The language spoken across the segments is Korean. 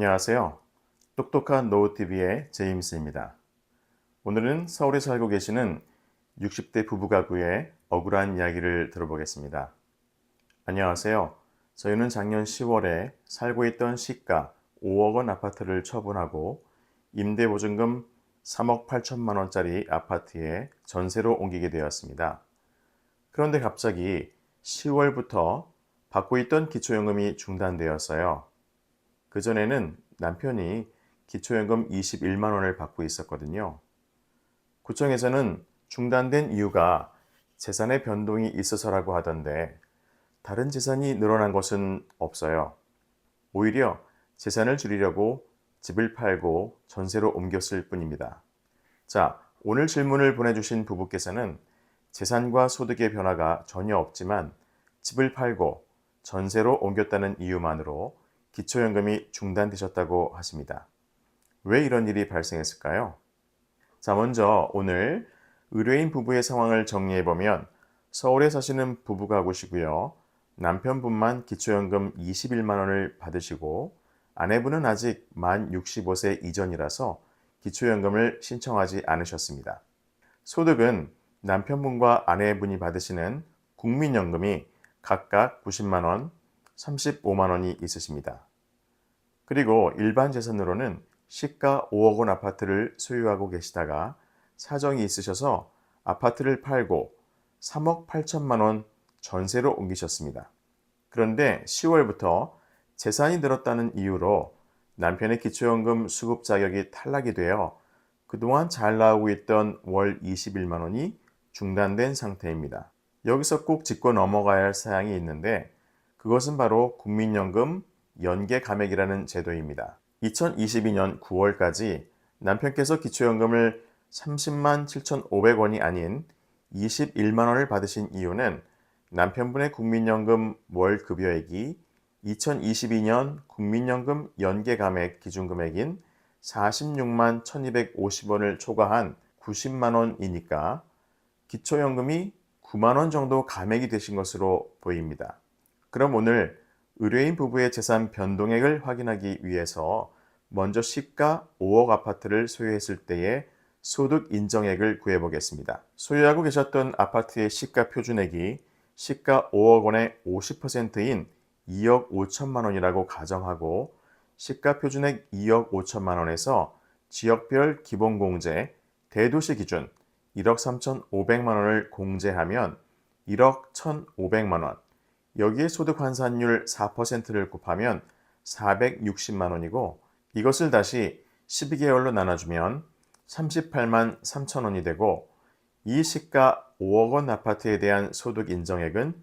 안녕하세요. 똑똑한 노후TV의 제임스입니다. 오늘은 서울에 살고 계시는 60대 부부 가구의 억울한 이야기를 들어보겠습니다. 안녕하세요. 저희는 작년 10월에 살고 있던 시가 5억 원 아파트를 처분하고 임대보증금 3억 8천만 원짜리 아파트에 전세로 옮기게 되었습니다. 그런데 갑자기 10월부터 받고 있던 기초연금이 중단되었어요. 그전에는 남편이 기초연금 21만 원을 받고 있었거든요. 구청에서는 중단된 이유가 재산의 변동이 있어서라고 하던데 다른 재산이 늘어난 것은 없어요. 오히려 재산을 줄이려고 집을 팔고 전세로 옮겼을 뿐입니다. 자, 오늘 질문을 보내주신 부부께서는 재산과 소득의 변화가 전혀 없지만 집을 팔고 전세로 옮겼다는 이유만으로 기초연금이 중단되셨다고 하십니다. 왜 이런 일이 발생했을까요? 자, 먼저 오늘 의뢰인 부부의 상황을 정리해보면 서울에 사시는 부부 가구시고요. 남편분만 기초연금 21만 원을 받으시고 아내분은 아직 만 65세 이전이라서 기초연금을 신청하지 않으셨습니다. 소득은 남편분과 아내분이 받으시는 국민연금이 각각 90만 원, 35만 원이 있으십니다. 그리고 일반 재산으로는 시가 5억 원 아파트를 소유하고 계시다가 사정이 있으셔서 아파트를 팔고 3억 8천만 원 전세로 옮기셨습니다. 그런데 10월부터 재산이 늘었다는 이유로 남편의 기초연금 수급 자격이 탈락이 되어 그동안 잘 나오고 있던 월 21만 원이 중단된 상태입니다. 여기서 꼭 짚고 넘어가야 할 사항이 있는데 그것은 바로 국민연금 연계 감액이라는 제도입니다. 2022년 9월까지 남편께서 기초연금을 30만 7,500원이 아닌 21만 원을 받으신 이유는 남편분의 국민연금 월 급여액이 2022년 국민연금 연계 감액 기준금액인 46만 1,250원을 초과한 90만 원이니까 기초연금이 9만 원 정도 감액이 되신 것으로 보입니다. 그럼 오늘 의뢰인 부부의 재산 변동액을 확인하기 위해서 먼저 시가 5억 아파트를 소유했을 때의 소득 인정액을 구해보겠습니다. 소유하고 계셨던 아파트의 시가 표준액이 시가 5억 원의 50%인 2억 5천만 원이라고 가정하고 시가 표준액 2억 5천만 원에서 지역별 기본공제 대도시 기준 1억 3,500만 원을 공제하면 1억 1,500만 원, 여기에 소득 환산율 4%를 곱하면 460만 원이고 이것을 다시 12개월로 나눠주면 38만 3천 원이 되고 이 시가 5억 원 아파트에 대한 소득 인정액은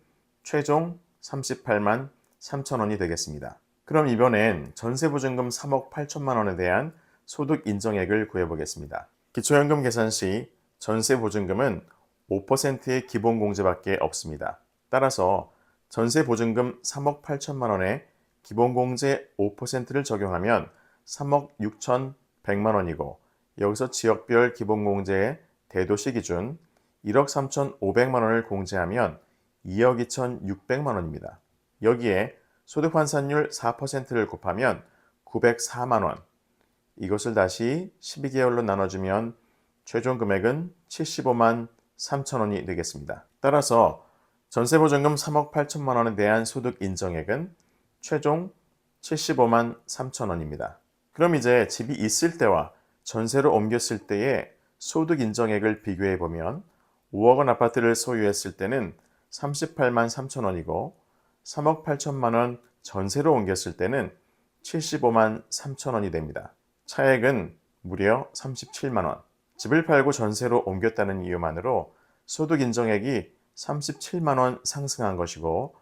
최종 38만 3천 원이 되겠습니다. 그럼 이번엔 전세보증금 3억 8천만 원에 대한 소득 인정액을 구해보겠습니다. 기초연금 계산 시 전세보증금은 5%의 기본공제밖에 없습니다. 따라서 전세보증금 3억 8천만 원에 기본공제 5%를 적용하면 3억 6,100만 원이고 여기서 지역별 기본공제의 대도시 기준 1억 3,500만 원을 공제하면 2억 2,600만 원입니다. 여기에 소득 환산율 4%를 곱하면 904만 원, 이것을 다시 12개월로 나눠주면 최종 금액은 75만 3천 원이 되겠습니다. 따라서 전세보증금 3억 8천만 원에 대한 소득 인정액은 최종 75만 3천 원입니다. 그럼 이제 집이 있을 때와 전세로 옮겼을 때의 소득 인정액을 비교해 보면 5억 원 아파트를 소유했을 때는 38만 3천 원이고 3억 8천만 원 전세로 옮겼을 때는 75만 3천 원이 됩니다. 차액은 무려 37만 원. 집을 팔고 전세로 옮겼다는 이유만으로 소득 인정액이 37만 원 상승한 것이고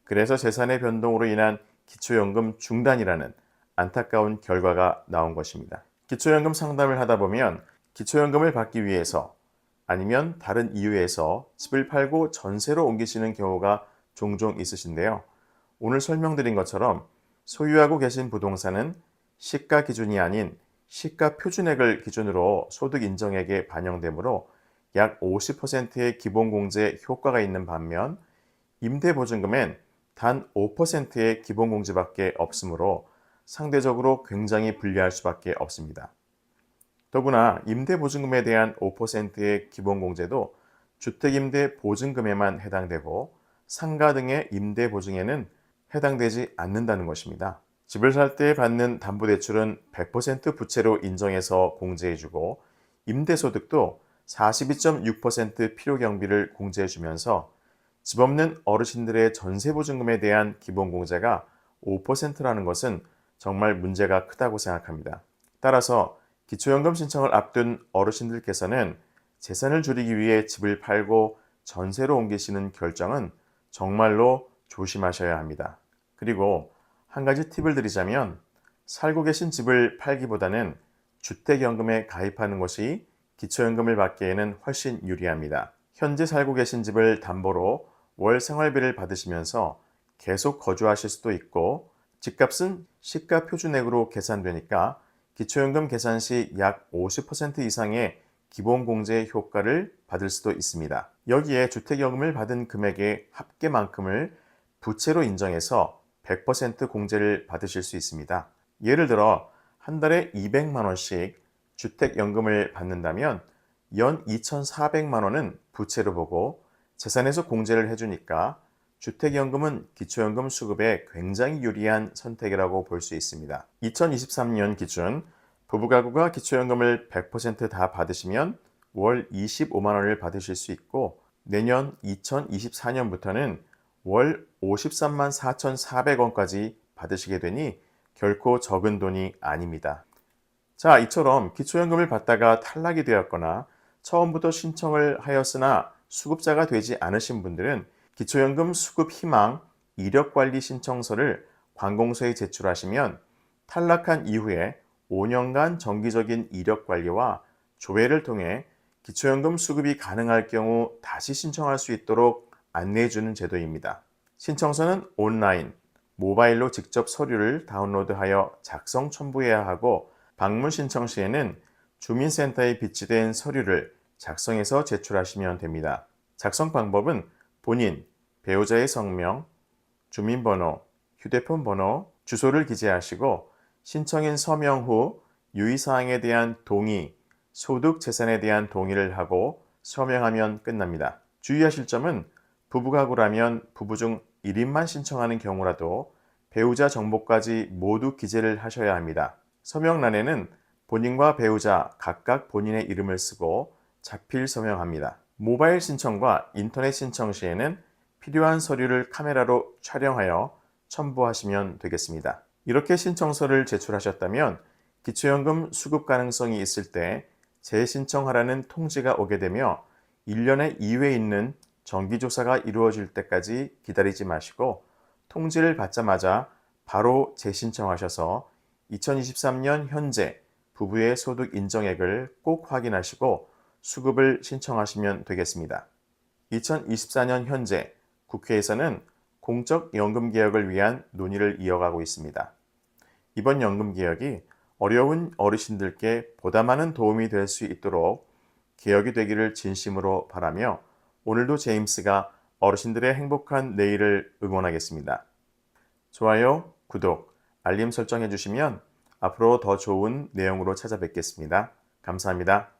그래서 재산의 변동으로 인한 기초연금 중단이라는 안타까운 결과가 나온 것입니다. 기초연금 상담을 하다 보면 기초연금을 받기 위해서 아니면 다른 이유에서 집을 팔고 전세로 옮기시는 경우가 종종 있으신데요. 오늘 설명드린 것처럼 소유하고 계신 부동산은 시가 기준이 아닌 시가 표준액을 기준으로 소득 인정액에 반영되므로 약 50%의 기본공제 효과가 있는 반면 임대보증금엔 단 5%의 기본공제밖에 없으므로 상대적으로 굉장히 불리할 수밖에 없습니다. 더구나 임대보증금에 대한 5%의 기본공제도 주택임대보증금에만 해당되고 상가 등의 임대보증에는 해당되지 않는다는 것입니다. 집을 살 때 받는 담보대출은 100% 부채로 인정해서 공제해주고 임대소득도 42.6% 필요경비를 공제해주면서 집 없는 어르신들의 전세보증금에 대한 기본공제가 5%라는 것은 정말 문제가 크다고 생각합니다. 따라서 기초연금 신청을 앞둔 어르신들께서는 재산을 줄이기 위해 집을 팔고 전세로 옮기시는 결정은 정말로 조심하셔야 합니다. 그리고 한 가지 팁을 드리자면 살고 계신 집을 팔기보다는 주택연금에 가입하는 것이 기초연금을 받기에는 훨씬 유리합니다. 현재 살고 계신 집을 담보로 월 생활비를 받으시면서 계속 거주하실 수도 있고 집값은 시가 표준액으로 계산되니까 기초연금 계산 시 약 50% 이상의 기본공제 효과를 받을 수도 있습니다. 여기에 주택연금을 받은 금액의 합계만큼을 부채로 인정해서 100% 공제를 받으실 수 있습니다. 예를 들어 한 달에 200만 원씩 주택연금을 받는다면 연 2,400만 원은 부채로 보고 재산에서 공제를 해주니까 주택연금은 기초연금 수급에 굉장히 유리한 선택이라고 볼 수 있습니다. 2023년 기준 부부가구가 기초연금을 100% 받으시면 월 25만 원을 받으실 수 있고 내년 2024년부터는 월 53만 4,400원까지 받으시게 되니 결코 적은 돈이 아닙니다. 자, 이처럼 기초연금을 받다가 탈락이 되었거나 처음부터 신청을 하였으나 수급자가 되지 않으신 분들은 기초연금 수급 희망 이력관리 신청서를 관공서에 제출하시면 탈락한 이후에 5년간 정기적인 이력관리와 조회를 통해 기초연금 수급이 가능할 경우 다시 신청할 수 있도록 안내해주는 제도입니다. 신청서는 온라인, 모바일로 직접 서류를 다운로드하여 작성 첨부해야 하고 방문 신청 시에는 주민센터에 비치된 서류를 작성해서 제출하시면 됩니다. 작성 방법은 본인, 배우자의 성명, 주민번호, 휴대폰 번호, 주소를 기재하시고 신청인 서명 후 유의사항에 대한 동의, 소득 재산에 대한 동의를 하고 서명하면 끝납니다. 주의하실 점은 부부가구라면 부부 중 1인만 신청하는 경우라도 배우자 정보까지 모두 기재를 하셔야 합니다. 서명란에는 본인과 배우자 각각 본인의 이름을 쓰고 자필 서명합니다. 모바일 신청과 인터넷 신청 시에는 필요한 서류를 카메라로 촬영하여 첨부하시면 되겠습니다. 이렇게 신청서를 제출하셨다면 기초연금 수급 가능성이 있을 때 재신청하라는 통지가 오게 되며 1년에 2회 있는 정기조사가 이루어질 때까지 기다리지 마시고 통지를 받자마자 바로 재신청하셔서 2023년 현재 부부의 소득 인정액을 꼭 확인하시고 수급을 신청하시면 되겠습니다. 2024년 현재 국회에서는 공적 연금 개혁을 위한 논의를 이어가고 있습니다. 이번 연금 개혁이 어려운 어르신들께 보다 많은 도움이 될 수 있도록 개혁이 되기를 진심으로 바라며 오늘도 제임스가 어르신들의 행복한 내일을 응원하겠습니다. 좋아요, 구독, 알림 설정해 주시면 앞으로 더 좋은 내용으로 찾아뵙겠습니다. 감사합니다.